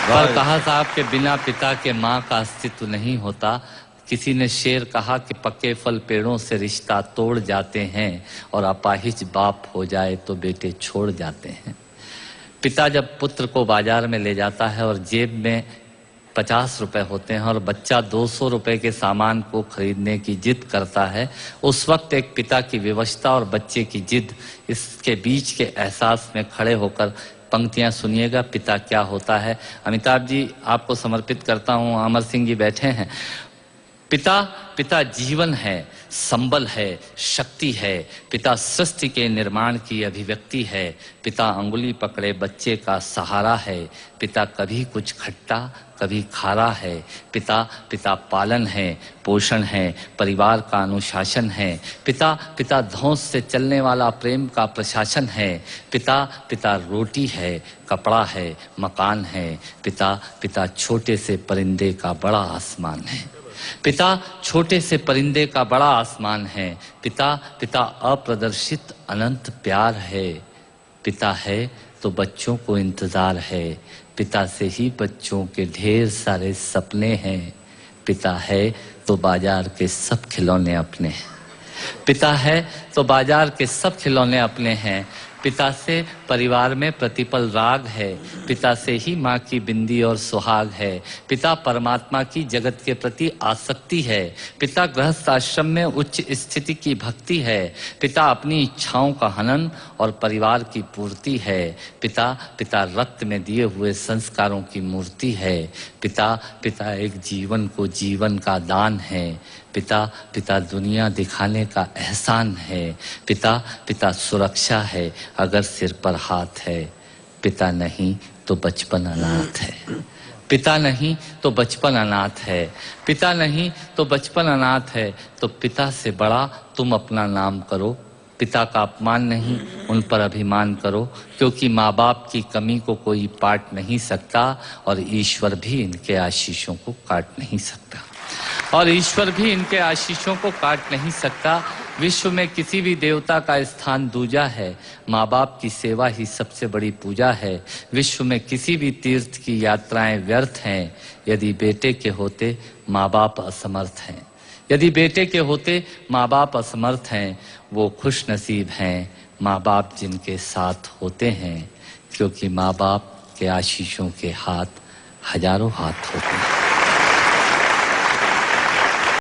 पर कहा साहब के बिना पिता के माँ का अस्तित्व नहीं होता। किसी ने शेर कहा कि पक्के फल पेड़ों से रिश्ता तोड़ जाते हैं और अपाहिज बाप हो जाए तो बेटे छोड़ जाते हैं। पिता जब पुत्र को बाजार में ले जाता है और जेब में 50 रुपए होते हैं और बच्चा 200 रुपए के सामान को खरीदने की जिद करता है, उस वक्त एक पिता की विवशता और बच्चे की जिद, इसके बीच के एहसास में खड़े होकर पंक्तियां सुनिएगा। पिता क्या होता है। अमिताभ जी आपको समर्पित करता हूं। अमर सिंह जी बैठे हैं। पिता जीवन है, संबल है, शक्ति है। पिता सृष्टि के निर्माण की अभिव्यक्ति है। पिता अंगुली पकड़े बच्चे का सहारा है। पिता कभी कुछ खट्टा कभी खारा है। पिता पालन है, पोषण है, परिवार का अनुशासन है। पिता धौंस से चलने वाला प्रेम का प्रशासन है। पिता रोटी है, कपड़ा है, मकान है। पिता छोटे से परिंदे का बड़ा आसमान है। पिता छोटे से परिंदे का बड़ा आसमान है। पिता अप्रदर्शित अनंत प्यार है। पिता है तो बच्चों को इंतजार है। पिता से ही बच्चों के ढेर सारे सपने हैं। पिता है तो बाजार के सब खिलौने अपने हैं। पिता है तो बाजार के सब खिलौने अपने हैं। पिता से परिवार में प्रतिपल राग है। पिता से ही माँ की बिंदी और सुहाग है। पिता परमात्मा की जगत के प्रति आसक्ति है। पिता गृहस्थ आश्रम में उच्च स्थिति की भक्ति है। पिता अपनी इच्छाओं का हनन और परिवार की पूर्ति है। पिता रक्त में दिए हुए संस्कारों की मूर्ति है। पिता एक जीवन को जीवन का दान है। पिता दुनिया दिखाने का एहसान है। पिता सुरक्षा है अगर सिर पर हाथ है। पिता नहीं तो बचपन अनाथ है। पिता नहीं तो बचपन अनाथ है। पिता नहीं तो बचपन अनाथ है। तो पिता से बड़ा तुम अपना नाम करो। पिता का अपमान नहीं, उन पर अभिमान करो, क्योंकि माँ बाप की कमी को कोई पाट नहीं सकता और ईश्वर भी इनके आशीषों को काट नहीं सकता। विश्व में किसी भी देवता का स्थान दूजा है। माँ बाप की सेवा ही सबसे बड़ी पूजा है। विश्व में किसी भी तीर्थ की यात्राएं व्यर्थ हैं यदि बेटे के होते माँ बाप असमर्थ हैं। यदि बेटे के होते माँ बाप असमर्थ हैं, वो खुश नसीब हैं माँ बाप जिनके साथ होते हैं, क्योंकि माँ बाप के आशीषों के हाथ हजारों हाथ होते हैं।